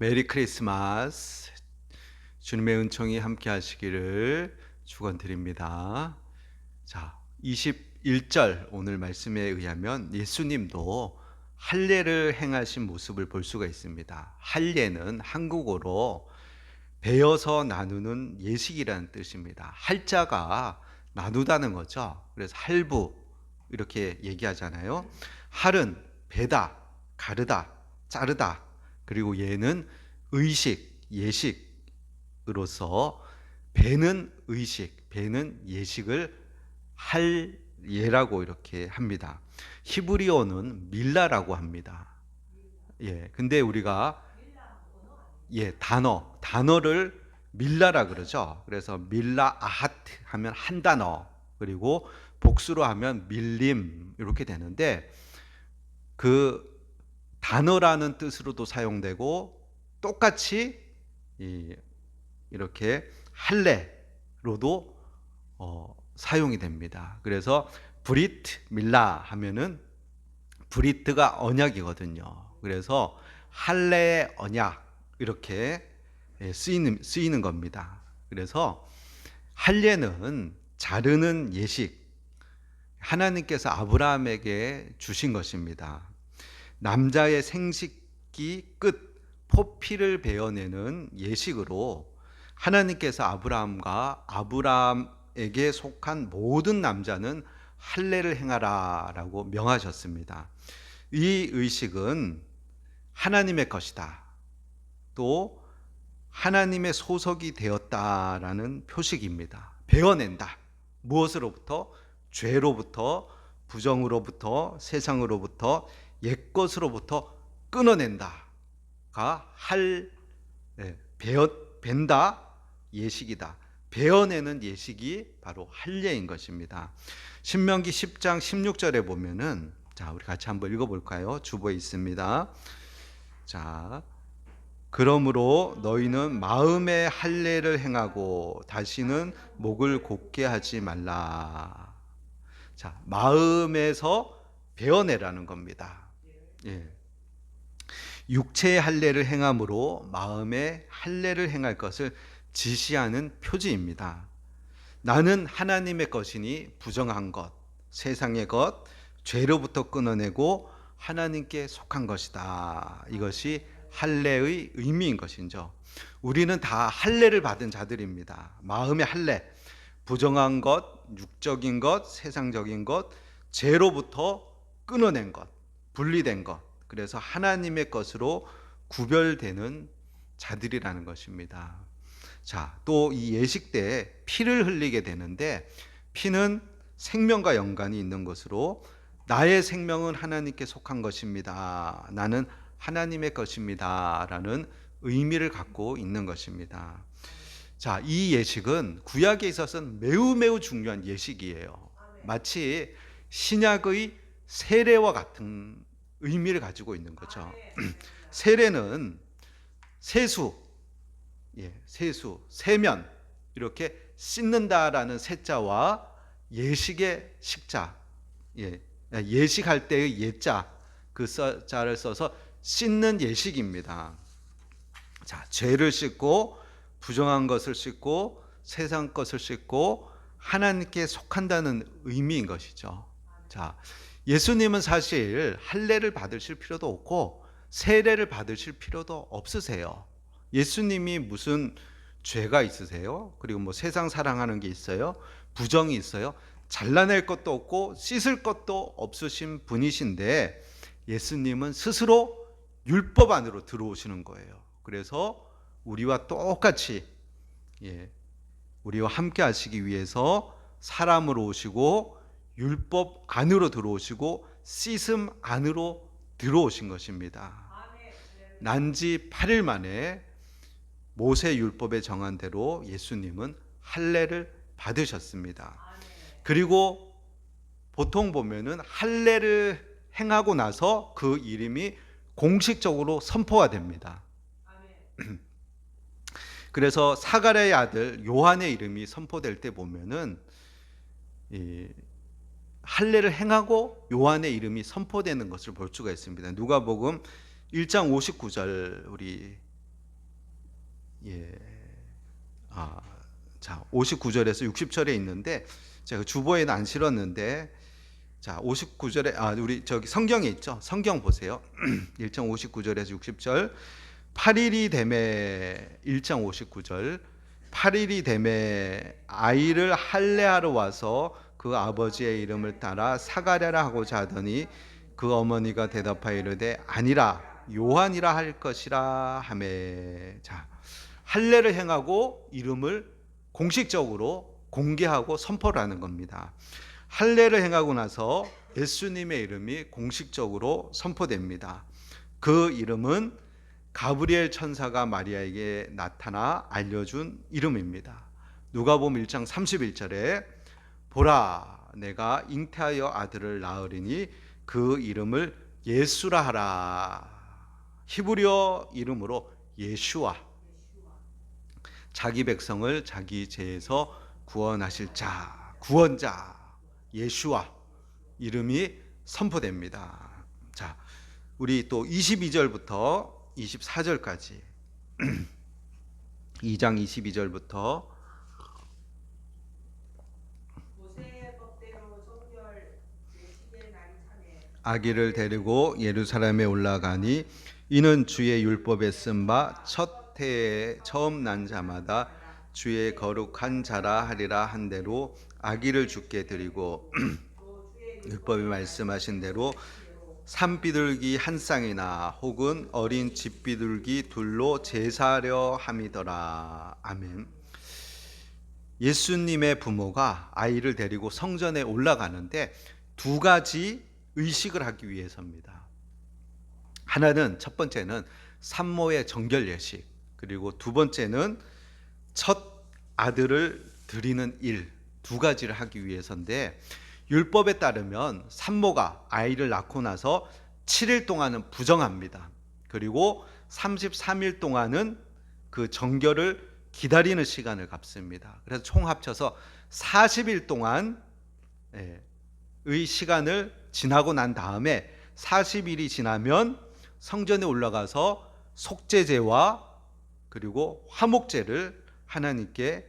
메리 크리스마스. 주님의 은총이 함께 하시기를 축원드립니다. 자, 21절 오늘 말씀에 의하면 예수님도 할례를 행하신 모습을 볼 수가 있습니다. 할례는 한국어로 베어서 나누는 예식이라는 뜻입니다. 할자가 나누다는 거죠. 그래서 할부 이렇게 얘기하잖아요. 할은 베다, 가르다, 자르다. 그리고 예는 의식, 예식으로서 배는 의식, 배는 예식을 할 예라고 이렇게 합니다. 히브리어는 밀라라고 합니다. 예, 근데 우리가 단어를 밀라라 그러죠. 그래서 밀라 아하트 하면 한 단어, 그리고 복수로 하면 밀림 이렇게 되는데 그 단어라는 뜻으로도 사용되고 똑같이 이렇게 할례로도 사용이 됩니다. 그래서 브리트 밀라 하면은 브리트가 언약이거든요. 그래서 할례의 언약 이렇게 쓰이는 겁니다. 그래서 할례는 자르는 예식, 하나님께서 아브라함에게 주신 것입니다. 남자의 생식기 끝 포피를 베어내는 예식으로 하나님께서 아브라함에게 속한 모든 남자는 할례를 행하라라고 명하셨습니다. 이 의식은 하나님의 것이다. 또 하나님의 소속이 되었다라는 표식입니다. 베어낸다. 무엇으로부터? 죄로부터, 부정으로부터, 세상으로부터, 옛것으로부터 끊어낸다가 벤다 예식이다. 베어내는 예식이 바로 할례인 것입니다. 신명기 10장 16절에 보면은 자, 우리 같이 한번 읽어볼까요? 주보에 있습니다. 자, 그러므로 너희는 마음의 할례를 행하고 다시는 목을 곧게 하지 말라. 자, 마음에서 베어내라는 겁니다. 예. 육체의 할례를 행함으로 마음의 할례를 행할 것을 지시하는 표지입니다. 나는 하나님의 것이니 부정한 것, 세상의 것, 죄로부터 끊어내고 하나님께 속한 것이다. 이것이 할례의 의미인 것이죠. 우리는 다 할례를 받은 자들입니다. 마음의 할례, 부정한 것, 육적인 것, 세상적인 것, 죄로부터 끊어낸 것, 분리된 것. 그래서 하나님의 것으로 구별되는 자들이라는 것입니다. 자, 또 이 예식 때 피를 흘리게 되는데 피는 생명과 연관이 있는 것으로 나의 생명은 하나님께 속한 것입니다. 나는 하나님의 것입니다. 라는 의미를 갖고 있는 것입니다. 자, 이 예식은 구약에 있어서는 매우 중요한 예식이에요. 마치 신약의 세례와 같은 의미를 가지고 있는 거죠. 세례는 세수, 세면 이렇게 씻는다라는 세자와 예식의 식자, 예식할 때의 예자 그 자를 써서 씻는 예식입니다. 자, 죄를 씻고 부정한 것을 씻고 세상 것을 씻고 하나님께 속한다는 의미인 것이죠. 자, 예수님은 사실 할례를 받으실 필요도 없고 세례를 받으실 필요도 없으세요. 예수님이 무슨 죄가 있으세요? 그리고 뭐 세상 사랑하는 게 있어요? 부정이 있어요? 잘라낼 것도 없고 씻을 것도 없으신 분이신데 예수님은 스스로 율법 안으로 들어오시는 거예요. 그래서 우리와 똑같이 우리와 함께 하시기 위해서 사람으로 오시고 율법 안으로 들어오시고 씻음 안으로 들어오신 것입니다. 난지 8일 만에 모세 율법에 정한 대로 예수님은 할례를 받으셨습니다. 그리고 보통 보면은 할례를 행하고 나서 그 이름이 공식적으로 선포가 됩니다. 그래서 사가랴의 아들 요한의 이름이 선포될 때 보면은 할례를 행하고 요한의 이름이 선포되는 것을 볼 수가 있습니다. 누가복음 1장 59절 우리 예. 자, 59절에서 60절에 있는데 제가 주보에는 안 실었는데 자, 59절에 우리 저기 성경에 있죠. 성경 보세요. 1장 59절에서 60절. 8일이 되매 1장 59절. 8일이 되매 아이를 할례하러 와서 그 아버지의 이름을 따라 사가랴라 하고자 하더니 그 어머니가 대답하여 이르되 아니라 요한이라 할 것이라 하매. 자, 할례를 행하고 이름을 공식적으로 공개하고 선포를 하는 겁니다. 할례를 행하고 나서 예수님의 이름이 공식적으로 선포됩니다. 그 이름은 가브리엘 천사가 마리아에게 나타나 알려준 이름입니다. 누가복음 1장 31절에 보라 내가 잉태하여 아들을 낳으리니 그 이름을 예수라 하라. 히브리어 이름으로 예슈아, 자기 백성을 자기 죄에서 구원하실 자, 구원자 예슈아 이름이 선포됩니다. 자, 우리 또 22절부터 24절까지 2장 22절부터 아기를 데리고 예루살렘에 올라가니 이는 주의 율법에 쓴 바 첫 해에 처음 난 자마다 주의 거룩한 자라 하리라 한 대로 아기를 주께 드리고 율법이 말씀하신 대로 산비둘기 한 쌍이나 혹은 어린 집비둘기 둘로 제사하려 함이더라. 아멘. 예수님의 부모가 아이를 데리고 성전에 올라가는데 두 가지 의식을 하기 위해서입니다. 하나는 첫 번째는 산모의 정결 예식, 그리고 두 번째는 첫 아들을 드리는 일, 두 가지를 하기 위해서인데 율법에 따르면 산모가 아이를 낳고 나서 7일 동안은 부정합니다. 그리고 33일 동안은 그 정결을 기다리는 시간을 갖습니다. 그래서 총 합쳐서 40일 동안의 시간을 지나고 난 다음에 40일이 지나면 성전에 올라가서 속죄제와 그리고 화목제를 하나님께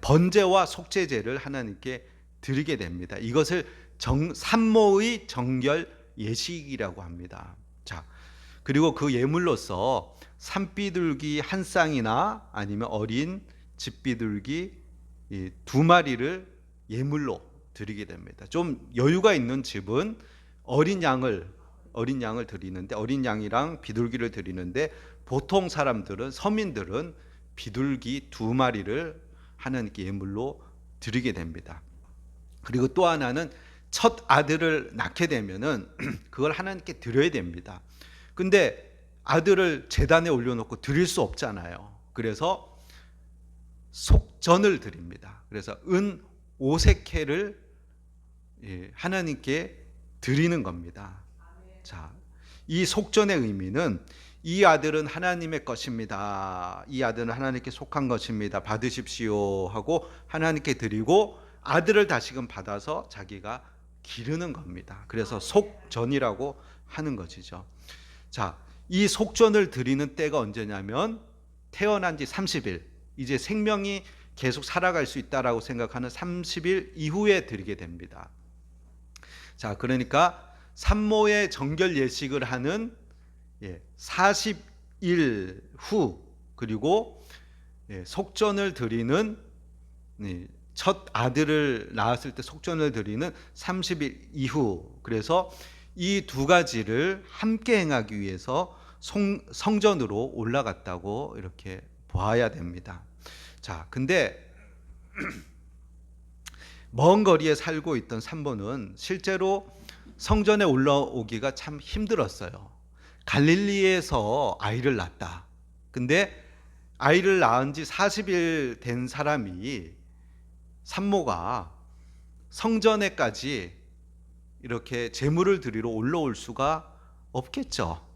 번제와 속죄제를 하나님께 드리게 됩니다. 이것을 산모의 정결 예식이라고 합니다. 자, 그리고 그 예물로서 산비둘기 한 쌍이나 아니면 어린 집비둘기 두 마리를 예물로 드리게 됩니다. 좀 여유가 있는 집은 어린 양을 드리는데, 어린 양이랑 비둘기를 드리는데, 보통 사람들은, 서민들은 비둘기 두 마리를 하나님께 예물로 드리게 됩니다. 그리고 또 하나는 첫 아들을 낳게 되면은 그걸 하나님께 드려야 됩니다. 근데 아들을 제단에 올려놓고 드릴 수 없잖아요. 그래서 속전을 드립니다. 그래서 은 5세케를 하나님께 드리는 겁니다. 자, 이 속전의 의미는 이 아들은 하나님의 것입니다. 이 아들은 하나님께 속한 것입니다. 받으십시오 하고 하나님께 드리고 아들을 다시금 받아서 자기가 기르는 겁니다. 그래서 속전이라고 하는 것이죠. 자, 이 속전을 드리는 때가 언제냐면 태어난 지 30일, 이제 생명이 계속 살아갈 수 있다라고 생각하는 30일 이후에 드리게 됩니다. 자, 그러니까 산모의 정결 예식을 하는 40일 후, 그리고 속전을 드리는 첫 아들을 낳았을 때 속전을 드리는 30일 이후, 그래서 이 두 가지를 함께 행하기 위해서 성전으로 올라갔다고 이렇게 봐야 됩니다. 자, 근데 먼 거리에 살고 있던 산모는 실제로 성전에 올라오기가 참 힘들었어요. 갈릴리에서 아이를 낳았다. 근데 아이를 낳은 지 40일 된 사람이, 산모가 성전에까지 이렇게 제물을 드리러 올라올 수가 없겠죠.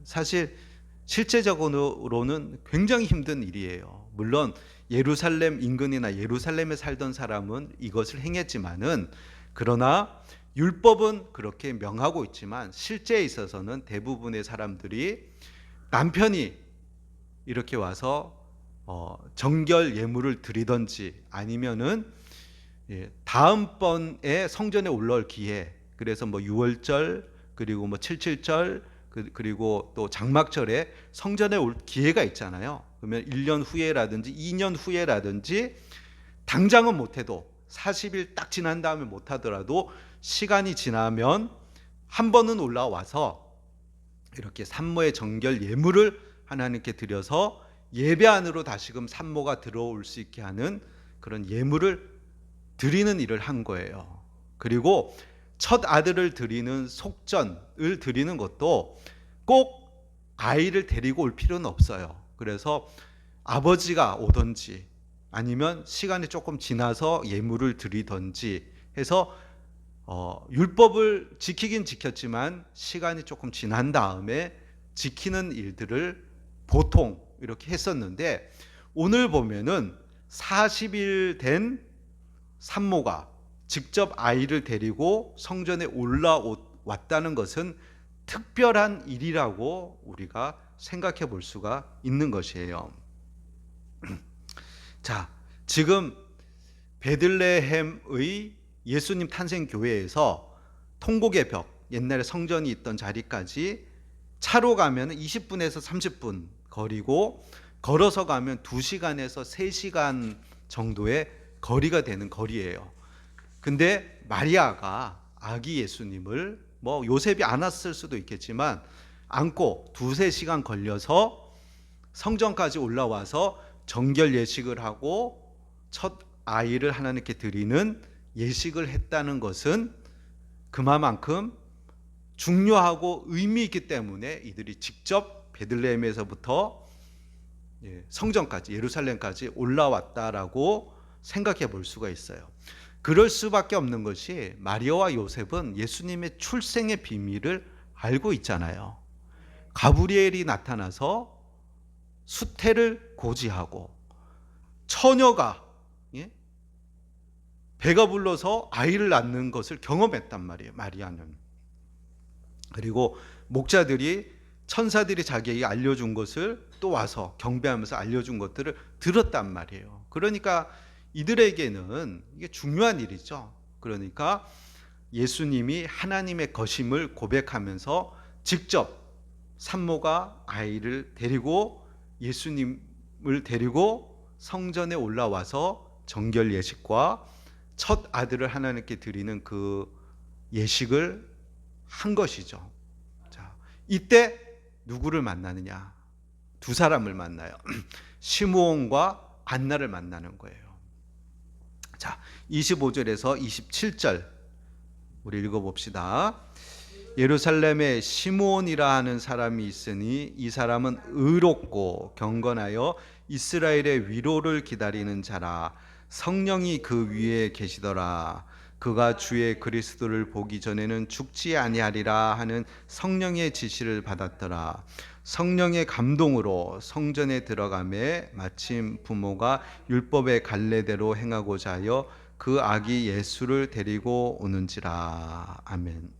사실 실제적으로는 굉장히 힘든 일이에요. 물론 예루살렘 인근이나 예루살렘에 살던 사람은 이것을 행했지만은, 그러나 율법은 그렇게 명하고 있지만 실제에 있어서는 대부분의 사람들이 남편이 이렇게 와서 정결 예물을 드리든지 아니면은 다음번에 성전에 올라올 기회, 그래서 뭐 6월절 그리고 뭐 77절 그리고 또 장막절에 성전에 올 기회가 있잖아요. 그러면 1년 후에라든지 2년 후에라든지 당장은 못해도 40일 딱 지난 다음에 못하더라도 시간이 지나면 한 번은 올라와서 이렇게 산모의 정결 예물을 하나님께 드려서 예배 안으로 다시금 산모가 들어올 수 있게 하는 그런 예물을 드리는 일을 한 거예요. 그리고 첫 아들을 드리는 속전을 드리는 것도 꼭 아이를 데리고 올 필요는 없어요. 그래서 아버지가 오든지 아니면 시간이 조금 지나서 예물을 드리든지 해서 율법을 지키긴 지켰지만 시간이 조금 지난 다음에 지키는 일들을 보통 이렇게 했었는데, 오늘 보면은 40일 된 산모가 직접 아이를 데리고 성전에 올라왔다는 것은 특별한 일이라고 우리가 생각해 볼 수가 있는 것이에요. 자, 지금 베들레헴의 예수님 탄생 교회에서 통곡의 벽, 옛날에 성전이 있던 자리까지 차로 가면 20분에서 30분 거리고 걸어서 가면 2시간에서 3시간 정도의 거리가 되는 거리예요. 근데 마리아가 아기 예수님을 뭐 요셉이 안았을 수도 있겠지만 안고 2-3시간 걸려서 성전까지 올라와서 정결 예식을 하고 첫 아이를 하나님께 드리는 예식을 했다는 것은 그만큼 중요하고 의미 있기 때문에 이들이 직접 베들레헴에서부터 성전까지, 예루살렘까지 올라왔다라고 생각해 볼 수가 있어요. 그럴 수밖에 없는 것이 마리아와 요셉은 예수님의 출생의 비밀을 알고 있잖아요. 가브리엘이 나타나서 수태를 고지하고 처녀가 배가 불러서 아이를 낳는 것을 경험했단 말이에요, 마리아는. 그리고 목자들이, 천사들이 자기에게 알려준 것을 또 와서 경배하면서 알려준 것들을 들었단 말이에요. 그러니까 이들에게는 이게 중요한 일이죠. 그러니까 예수님이 하나님의 것임을 고백하면서 직접 산모가 아이를 데리고 예수님을 데리고 성전에 올라와서 정결 예식과 첫 아들을 하나님께 드리는 그 예식을 한 것이죠. 자, 이때 누구를 만나느냐? 두 사람을 만나요. 시므온과 안나를 만나는 거예요. 자, 25절에서 27절 우리 읽어봅시다. 예루살렘에 시므온이라 하는 사람이 있으니 이 사람은 의롭고 경건하여 이스라엘의 위로를 기다리는 자라. 성령이 그 위에 계시더라. 그가 주의 그리스도를 보기 전에는 죽지 아니하리라 하는 성령의 지시를 받았더라. 성령의 감동으로 성전에 들어가매 마침 부모가 율법의 갈례대로 행하고자 하여 그 아기 예수를 데리고 오는지라. 아멘.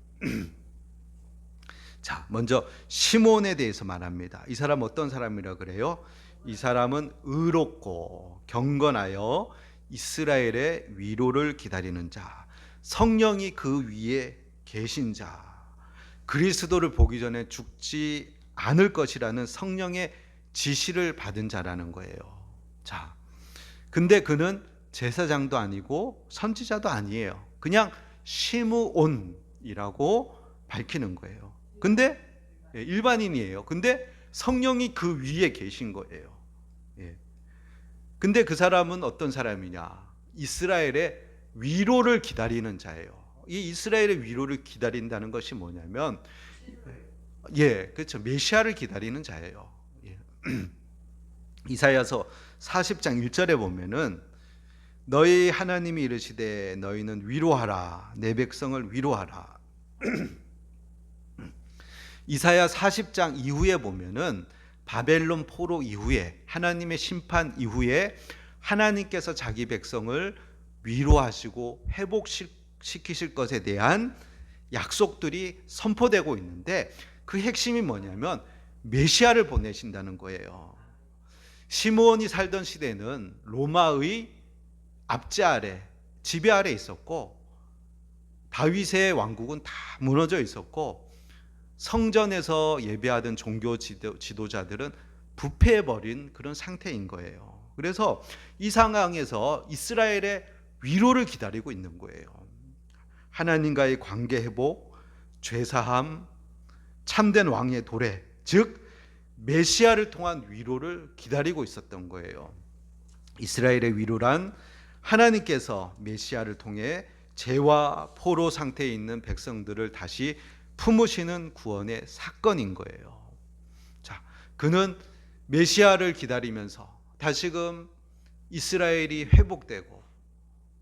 자, 먼저 시몬에 대해서 말합니다. 이 사람 어떤 사람이라 그래요? 이 사람은 의롭고 경건하여 이스라엘의 위로를 기다리는 자, 성령이 그 위에 계신 자, 그리스도를 보기 전에 죽지 않을 것이라는 성령의 지시를 받은 자라는 거예요. 자, 근데 그는 제사장도 아니고 선지자도 아니에요. 그냥 시므온이라고 밝히는 거예요. 근데 일반인이에요. 근데 성령이 그 위에 계신 거예요. 근데 그 사람은 어떤 사람이냐? 이스라엘의 위로를 기다리는 자예요. 이 이스라엘의 위로를 기다린다는 것이 뭐냐면, 그렇죠. 메시아를 기다리는 자예요. 이사야서 40장 1절에 보면은 너희 하나님이 이르시되 너희는 위로하라, 내 백성을 위로하라. 이사야 40장 이후에 보면은 바벨론 포로 이후에, 하나님의 심판 이후에 하나님께서 자기 백성을 위로하시고 회복시키실 것에 대한 약속들이 선포되고 있는데, 그 핵심이 뭐냐면 메시아를 보내신다는 거예요. 시므온이 살던 시대는 로마의 압제 아래, 지배 아래 있었고 다윗의 왕국은 다 무너져 있었고 성전에서 예배하던 종교 지도자들은 부패해버린 그런 상태인 거예요. 그래서 이 상황에서 이스라엘의 위로를 기다리고 있는 거예요. 하나님과의 관계 회복, 죄사함, 참된 왕의 도래, 즉 메시아를 통한 위로를 기다리고 있었던 거예요. 이스라엘의 위로란 하나님께서 메시아를 통해 죄와 포로 상태에 있는 백성들을 다시 품으시는 구원의 사건인 거예요. 자, 그는 메시아를 기다리면서 다시금 이스라엘이 회복되고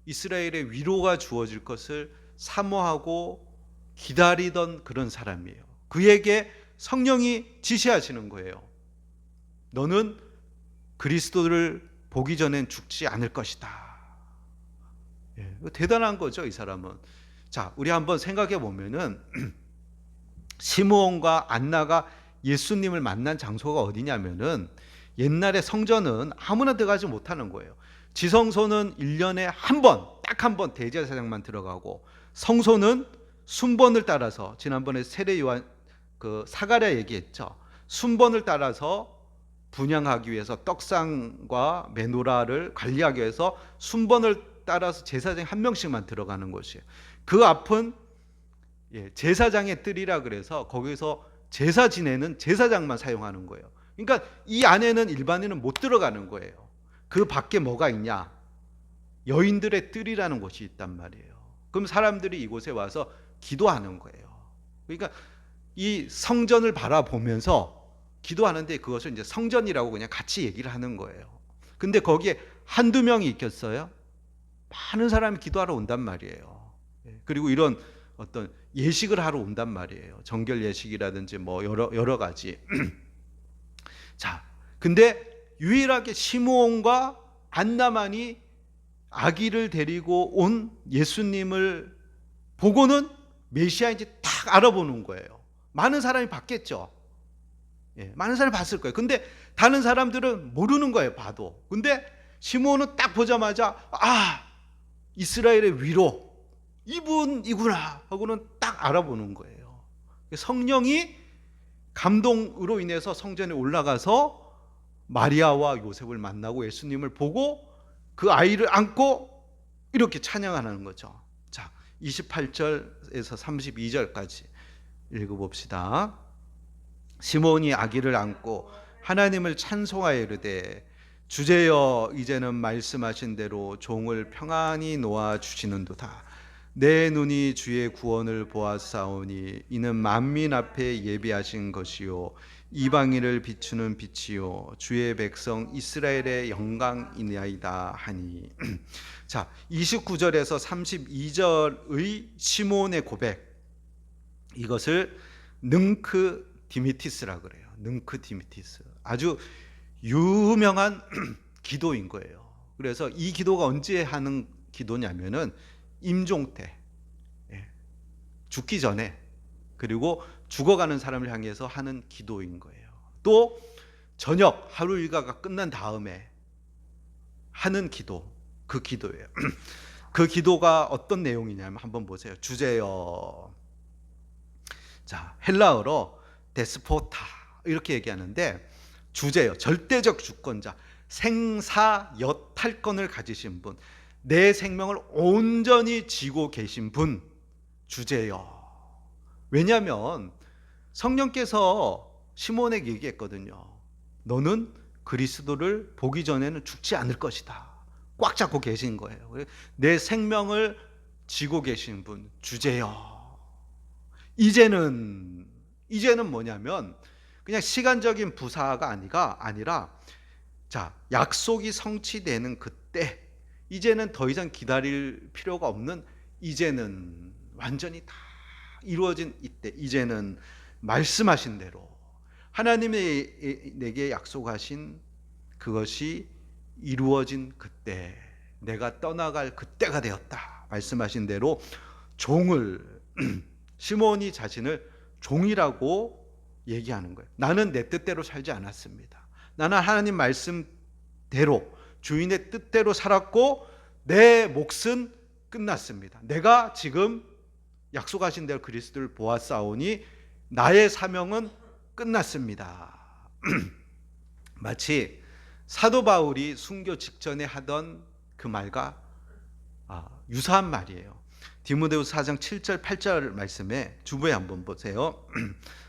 이스라엘의 위로가 주어질 것을 사모하고 기다리던 그런 사람이에요. 그에게 성령이 지시하시는 거예요. 너는 그리스도를 보기 전엔 죽지 않을 것이다. 예, 대단한 거죠, 이 사람은. 자, 우리 한번 생각해 보면은 시므온과 안나가 예수님을 만난 장소가 어디냐면은 옛날에 성전은 아무나 들어가지 못하는 거예요. 지성소는 1년에 한 번, 딱 한 번 대제사장만 들어가고 성소는 순번을 따라서 지난번에 세례 요한 그 사가랴 얘기했죠. 순번을 따라서 분향하기 위해서 떡상과 메노라를 관리하기 위해서 순번을 따라서 제사장이 한 명씩만 들어가는 곳이에요. 그 앞은 제사장의 뜰이라 그래서 거기서 제사 지내는 제사장만 사용하는 거예요. 그러니까 이 안에는 일반인은 못 들어가는 거예요. 그 밖에 뭐가 있냐? 여인들의 뜰이라는 곳이 있단 말이에요. 그럼 사람들이 이곳에 와서 기도하는 거예요. 그러니까 이 성전을 바라보면서 기도하는데 그것을 이제 성전이라고 그냥 같이 얘기를 하는 거예요. 근데 거기에 한두 명이 있겠어요? 많은 사람이 기도하러 온단 말이에요. 그리고 이런 어떤 예식을 하러 온단 말이에요. 정결 예식이라든지 뭐 여러 가지. 자, 근데 유일하게 시므온과 안나만이 아기를 데리고 온 예수님을 보고는 메시아인지 딱 알아보는 거예요. 많은 사람이 봤겠죠. 많은 사람이 봤을 거예요. 근데 다른 사람들은 모르는 거예요, 봐도. 근데 시므온은 딱 보자마자 이스라엘의 위로 이분이구나 하고는 딱 알아보는 거예요. 성령이 감동으로 인해서 성전에 올라가서 마리아와 요셉을 만나고 예수님을 보고 그 아이를 안고 이렇게 찬양하는 거죠. 자, 28절에서 32절까지 읽어봅시다. 시몬이 아기를 안고 하나님을 찬송하여 이르되 주제여 이제는 말씀하신 대로 종을 평안히 놓아 주시는도다. 내 눈이 주의 구원을 보았사오니 이는 만민 앞에 예비하신 것이요 이방인을 비추는 빛이요 주의 백성 이스라엘의 영광이니이다 하니. 자, 29절에서 32절의 시몬의 고백, 이것을 능크 디미티스라 그래요. 능크 디미티스, 아주 유명한 기도인 거예요. 그래서 이 기도가 언제 하는 기도냐면은 임종 때, 죽기 전에, 그리고 죽어가는 사람을 향해서 하는 기도인 거예요. 또 저녁 하루 일과가 끝난 다음에 하는 기도, 그 기도예요. 그 기도가 어떤 내용이냐면 한번 보세요. 주제여. 자, 헬라어로 데스포타 이렇게 얘기하는데, 주제여, 절대적 주권자, 생사여탈권을 가지신 분, 내 생명을 온전히 쥐고 계신 분, 주제여. 왜냐하면 성령께서 시몬에게 얘기했거든요. 너는 그리스도를 보기 전에는 죽지 않을 것이다. 꽉 잡고 계신 거예요. 내 생명을 쥐고 계신 분, 주제여. 이제는 뭐냐면 그냥 시간적인 부사가 아니라 자, 약속이 성취되는 그때, 이제는 더 이상 기다릴 필요가 없는, 이제는 완전히 다 이루어진 이때, 이제는 말씀하신 대로 하나님이 내게 약속하신 그것이 이루어진 그때, 내가 떠나갈 그때가 되었다. 말씀하신 대로 종을 시몬이 자신을 종이라고 얘기하는 거예요. 나는 내 뜻대로 살지 않았습니다. 나는 하나님 말씀 주인의 뜻대로 살았고 내 몫은 끝났습니다. 내가 지금 약속하신 대로 그리스도를 보았사오니 나의 사명은 끝났습니다. 마치 사도 바울이 순교 직전에 하던 그 말과 유사한 말이에요. 디모데후서 4장 7절 8절 말씀에 주부에 한번 보세요.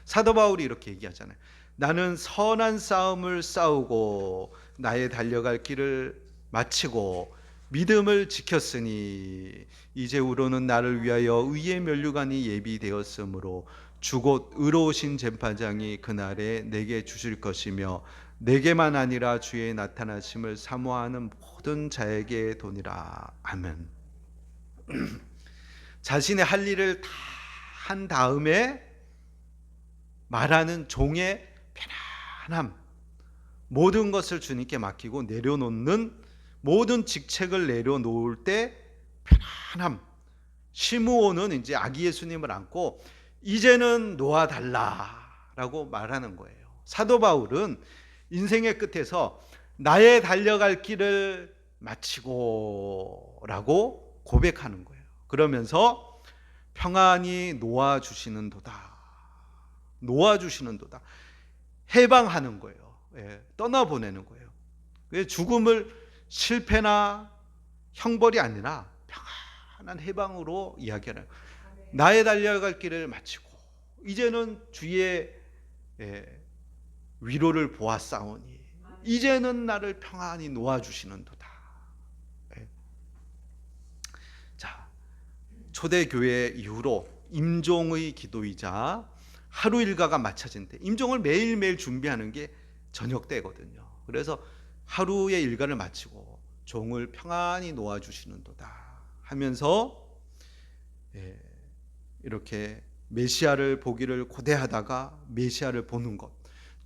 사도 바울이 이렇게 얘기하잖아요. 나는 선한 싸움을 싸우고 나의 달려갈 길을 마치고 믿음을 지켰으니 이제후로는 나를 위하여 의의 면류관이 예비되었으므로 주곧 의로우신 재판장이 그날에 내게 주실 것이며 내게만 아니라 주의 나타나심을 사모하는 모든 자에게 도니라. 아멘. 자신의 할 일을 다 한 다음에 말하는 종의 편안함, 모든 것을 주님께 맡기고 내려놓는, 모든 직책을 내려놓을 때 편안함. 시므온은 이제 아기 예수님을 안고 이제는 놓아달라라고 말하는 거예요. 사도 바울은 인생의 끝에서 나의 달려갈 길을 마치고 라고 고백하는 거예요. 그러면서 평안히 놓아주시는도다. 놓아주시는도다. 해방하는 거예요. 떠나보내는 거예요. 죽음을 실패나 형벌이 아니라 평안한 해방으로 이야기하는 거예요. 나의 달려갈 길을 마치고 이제는 주의 위로를 보았사오니 이제는 나를 평안히 놓아주시는도다. 자, 초대교회 이후로 임종의 기도이자 하루 일과가 맞춰진 때, 임종을 매일매일 준비하는 게 저녁 때거든요. 그래서 하루의 일과를 마치고 종을 평안히 놓아주시는도다 하면서 이렇게 메시아를 보기를 고대하다가 메시아를 보는 것,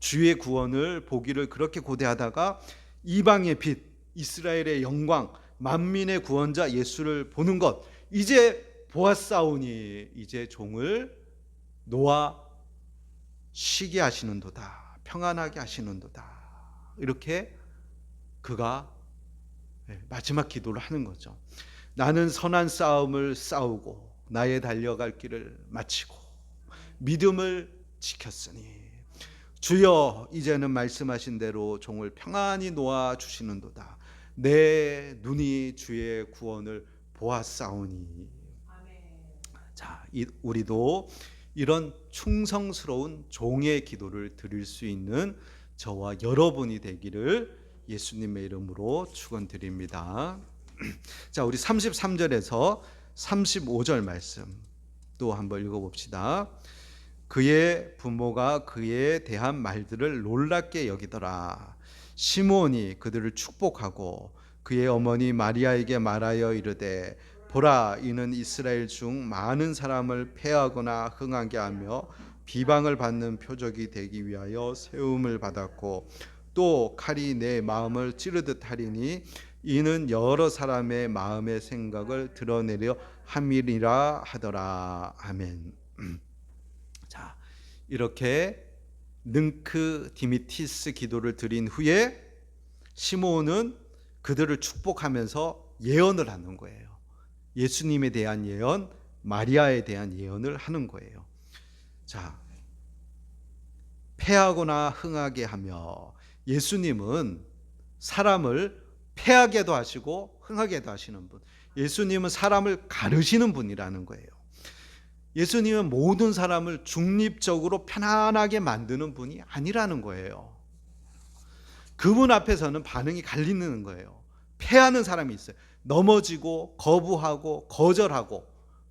주의 구원을 보기를 그렇게 고대하다가 이방의 빛, 이스라엘의 영광, 만민의 구원자 예수를 보는 것, 이제 보았사오니 이제 종을 놓아 쉬게 하시는도다, 평안하게 하시는도다. 이렇게 그가 마지막 기도를 하는 거죠. 나는 선한 싸움을 싸우고 나의 달려갈 길을 마치고 믿음을 지켰으니 주여 이제는 말씀하신 대로 종을 평안히 놓아 주시는도다. 내 눈이 주의 구원을 보았사오니. 자, 우리도 이런 충성스러운 종의 기도를 드릴 수 있는 저와 여러분이 되기를 예수님의 이름으로 축원드립니다. 자, 우리 33절에서 35절 말씀 또 한번 읽어봅시다. 그의 부모가 그에 대한 말들을 놀랍게 여기더라. 시므온이 그들을 축복하고 그의 어머니 마리아에게 말하여 이르되 보라, 이는 이스라엘 중 많은 사람을 패하거나 흥하게 하며 비방을 받는 표적이 되기 위하여 세움을 받았고 또 칼이 내 마음을 찌르듯 하리니 이는 여러 사람의 마음의 생각을 드러내려 함이리라 하더라. 아멘. 자, 이렇게 능크 디미티스 기도를 드린 후에 시므온은 그들을 축복하면서 예언을 하는 거예요. 예수님에 대한 예언, 마리아에 대한 예언을 하는 거예요. 자, 패하거나 흥하게 하며, 예수님은 사람을 패하게도 하시고 흥하게도 하시는 분, 예수님은 사람을 가르시는 분이라는 거예요. 예수님은 모든 사람을 중립적으로 편안하게 만드는 분이 아니라는 거예요. 그분 앞에서는 반응이 갈리는 거예요. 패하는 사람이 있어요. 넘어지고 거부하고 거절하고,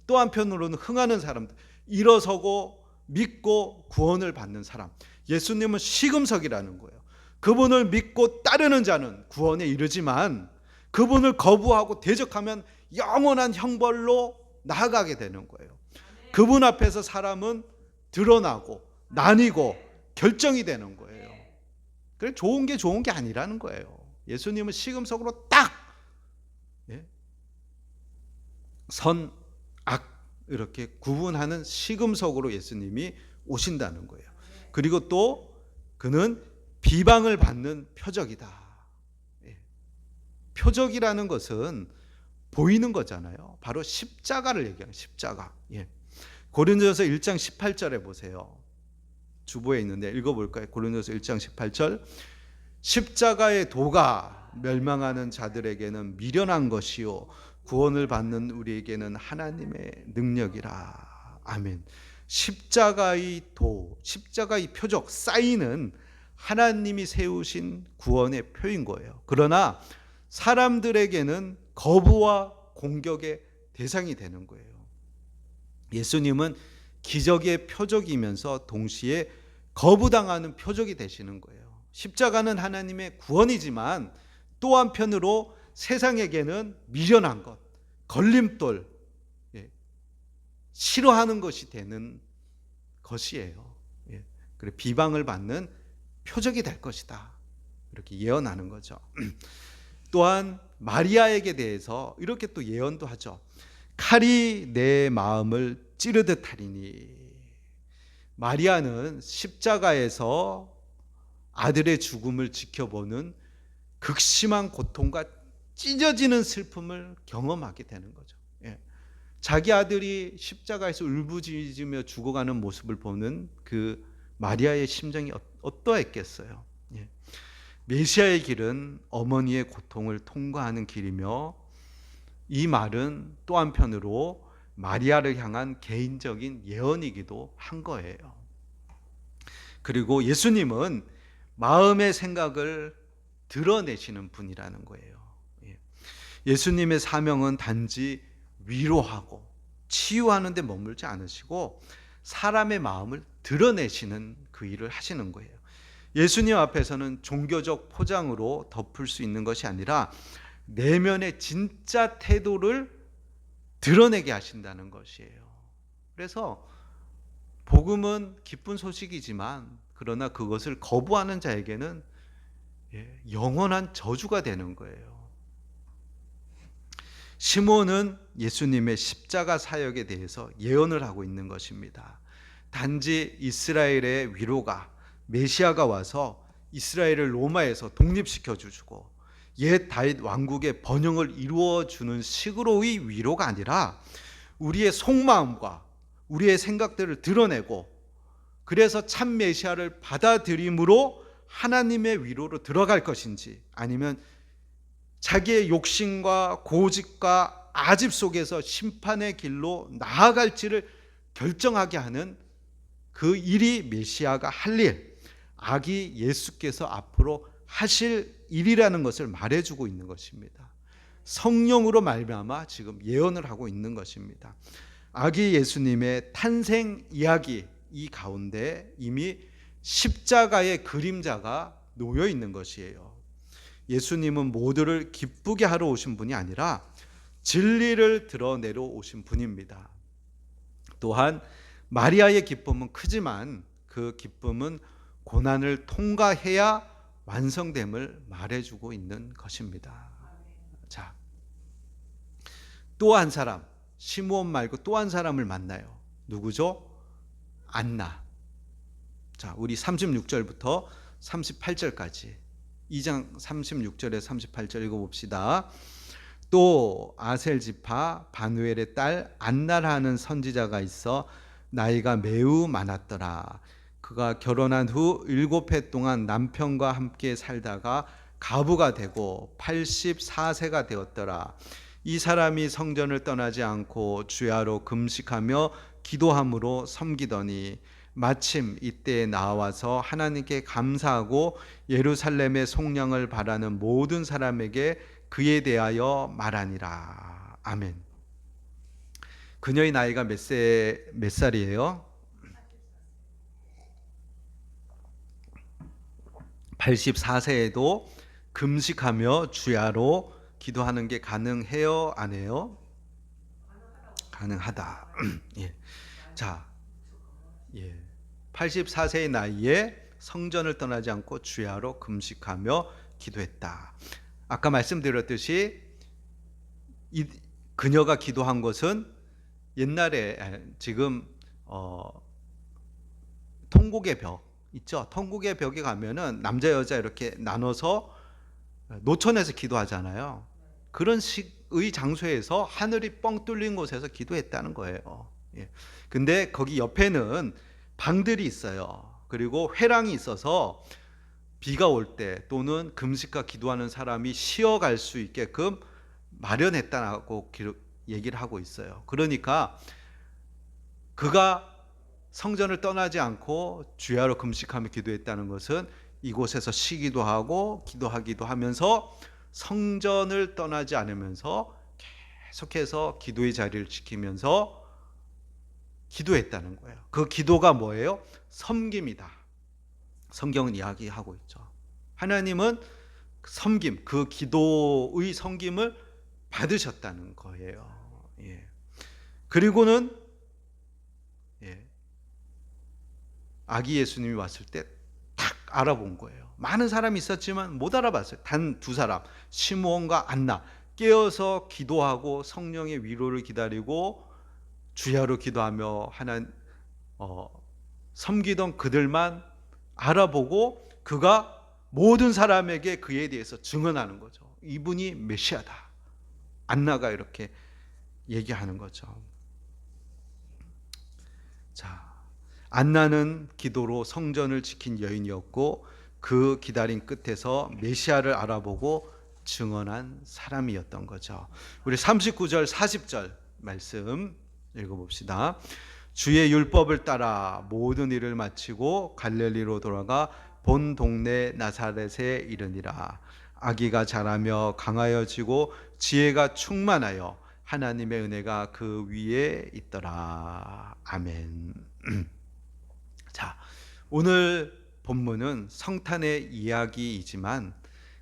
또 한편으로는 흥하는 사람들, 일어서고 믿고 구원을 받는 사람. 예수님은 시금석이라는 거예요. 그분을 믿고 따르는 자는 구원에 이르지만 그분을 거부하고 대적하면 영원한 형벌로 나아가게 되는 거예요. 그분 앞에서 사람은 드러나고 나뉘고 결정이 되는 거예요. 그래, 좋은 게 아니라는 거예요. 예수님은 시금석으로 딱 선, 악 이렇게 구분하는 시금석으로 예수님이 오신다는 거예요. 그리고 또 그는 비방을 받는 표적이다. 표적이라는 것은 보이는 거잖아요. 바로 십자가를 얘기하는 십자가. 예. 고린도전서 1장 18절에 보세요. 주보에 있는데 읽어볼까요? 고린도전서 1장 18절. 십자가의 도가 멸망하는 자들에게는 미련한 것이요 구원을 받는 우리에게는 하나님의 능력이라. 아멘. 십자가의 도, 십자가의 표적, 사인은 하나님이 세우신 구원의 표인 거예요. 그러나 사람들에게는 거부와 공격의 대상이 되는 거예요. 예수님은 기적의 표적이면서 동시에 거부당하는 표적이 되시는 거예요. 십자가는 하나님의 구원이지만 또 한편으로 세상에게는 미련한 것, 걸림돌, 싫어하는 것이 되는 것이에요. 그래 비방을 받는 표적이 될 것이다. 이렇게 예언하는 거죠. 또한 마리아에게 대해서 이렇게 또 예언도 하죠. 칼이 내 마음을 찌르듯 하리니. 마리아는 십자가에서 아들의 죽음을 지켜보는 극심한 고통과 찢어지는 슬픔을 경험하게 되는 거죠. 자기 아들이 십자가에서 울부짖으며 죽어가는 모습을 보는 그 마리아의 심정이 어떠했겠어요. 메시아의 길은 어머니의 고통을 통과하는 길이며, 이 말은 또 한편으로 마리아를 향한 개인적인 예언이기도 한 거예요. 그리고 예수님은 마음의 생각을 드러내시는 분이라는 거예요. 예수님의 사명은 단지 위로하고 치유하는 데 머물지 않으시고 사람의 마음을 드러내시는 그 일을 하시는 거예요. 예수님 앞에서는 종교적 포장으로 덮을 수 있는 것이 아니라 내면의 진짜 태도를 드러내게 하신다는 것이에요. 그래서 복음은 기쁜 소식이지만 그러나 그것을 거부하는 자에게는 영원한 저주가 되는 거예요. 시몬은 예수님의 십자가 사역에 대해서 예언을 하고 있는 것입니다. 단지 이스라엘의 위로가, 메시아가 와서 이스라엘을 로마에서 독립시켜 주고 옛 다윗 왕국의 번영을 이루어 주는 식으로의 위로가 아니라 우리의 속마음과 우리의 생각들을 드러내고 그래서 참 메시아를 받아들임으로 하나님의 위로로 들어갈 것인지, 아니면 자기의 욕심과 고집과 아집 속에서 심판의 길로 나아갈지를 결정하게 하는 그 일이 메시아가 할 일, 아기 예수께서 앞으로 하실 일이라는 것을 말해주고 있는 것입니다. 성령으로 말미암아 지금 예언을 하고 있는 것입니다. 아기 예수님의 탄생 이야기 이 가운데 이미 십자가의 그림자가 놓여 있는 것이에요. 예수님은 모두를 기쁘게 하러 오신 분이 아니라 진리를 드러내러 오신 분입니다. 또한 마리아의 기쁨은 크지만 그 기쁨은 고난을 통과해야 완성됨을 말해주고 있는 것입니다. 자, 또 한 사람, 시므온 말고 또 한 사람을 만나요. 누구죠? 안나. 자, 우리 36절부터 38절까지 2장 36절에 38절 읽어봅시다. 또 아셀 지파 바누엘의 딸 안나라는 선지자가 있어 나이가 매우 많았더라. 그가 결혼한 후 7해 동안 남편과 함께 살다가 가부가 되고 84세가 되었더라. 이 사람이 성전을 떠나지 않고 주야로 금식하며 기도함으로 섬기더니 마침 이때에 나와서 하나님께 감사하고 예루살렘의 속량을 바라는 모든 사람에게 그에 대하여 말하니라. 아멘. 그녀의 나이가 몇 살이에요? 84세에도 금식하며 주야로 기도하는 게 가능해요? 안 해요? 가능하다. 예. 자, 84세의 나이에 성전을 떠나지 않고 주야로 금식하며 기도했다. 아까 말씀드렸듯이 그녀가 기도한 것은 옛날에 지금 통곡의 벽 있죠. 통곡의 벽에 가면은 남자 여자 이렇게 나눠서 노천에서 기도하잖아요. 그런 식의 장소에서 하늘이 뻥 뚫린 곳에서 기도했다는 거예요. 예. 근데 거기 옆에는 방들이 있어요. 그리고 회랑이 있어서 비가 올 때 또는 금식과 기도하는 사람이 쉬어갈 수 있게끔 마련했다고 얘기를 하고 있어요. 그러니까 그가 성전을 떠나지 않고 주야로 금식하며 기도했다는 것은 이곳에서 쉬기도 하고 기도하기도 하면서 성전을 떠나지 않으면서 계속해서 기도의 자리를 지키면서 기도했다는 거예요. 그 기도가 뭐예요? 섬김이다. 성경은 이야기하고 있죠. 하나님은 섬김, 그 기도의 섬김을 받으셨다는 거예요. 예. 그리고는 아기 예수님이 왔을 때 탁 알아본 거예요. 많은 사람이 있었지만 못 알아봤어요. 단 두 사람, 시므온과 안나. 깨어서 기도하고 성령의 위로를 기다리고 주야로 기도하며 섬기던 그들만 알아보고 그가 모든 사람에게 그에 대해서 증언하는 거죠. 이분이 메시아다. 안나가 이렇게 얘기하는 거죠. 자, 안나는 기도로 성전을 지킨 여인이었고 그 기다림 끝에서 메시아를 알아보고 증언한 사람이었던 거죠. 우리 39절 40절 말씀 읽어봅시다. 주의 율법을 따라 모든 일을 마치고 갈릴리로 돌아가 본 동네 나사렛에 이르니라. 아기가 자라며 강하여지고 지혜가 충만하여 하나님의 은혜가 그 위에 있더라. 아멘. 자, 오늘 본문은 성탄의 이야기이지만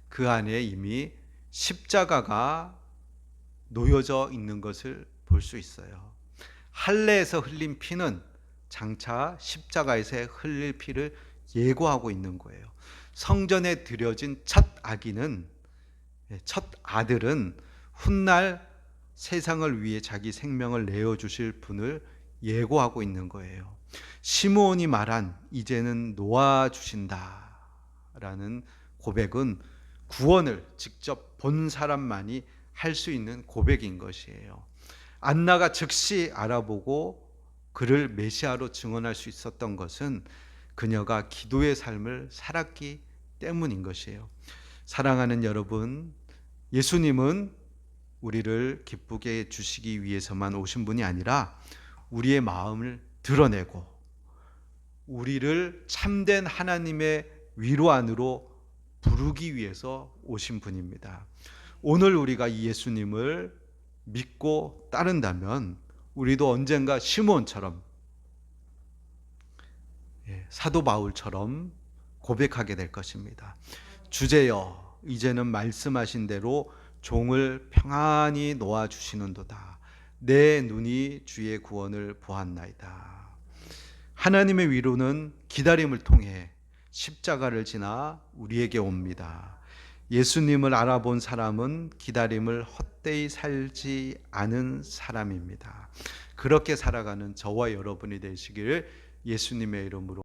그 안에 이미 십자가가 놓여져 있는 것을 볼 수 있어요. 할례에서 흘린 피는 장차 십자가에서 흘릴 피를 예고하고 있는 거예요. 성전에 드려진 첫 아들은 훗날 세상을 위해 자기 생명을 내어주실 분을 예고하고 있는 거예요. 시므온이 말한 이제는 놓아주신다 라는 고백은 구원을 직접 본 사람만이 할 수 있는 고백인 것이에요. 안나가 즉시 알아보고 그를 메시아로 증언할 수 있었던 것은 그녀가 기도의 삶을 살았기 때문인 것이에요. 사랑하는 여러분, 예수님은 우리를 기쁘게 해주시기 위해서만 오신 분이 아니라 우리의 마음을 드러내고 우리를 참된 하나님의 위로 안으로 부르기 위해서 오신 분입니다. 오늘 우리가 이 예수님을 믿고 따른다면 우리도 언젠가 시므온처럼 사도 바울처럼 고백하게 될 것입니다. 주제여, 이제는 말씀하신 대로 종을 평안히 놓아주시는도다. 내 눈이 주의 구원을 보았나이다. 하나님의 위로는 기다림을 통해 십자가를 지나 우리에게 옵니다. 예수님을 알아본 사람은 기다림을 헛되이 살지 않은 사람입니다. 그렇게 살아가는 저와 여러분이 되시기를 예수님의 이름으로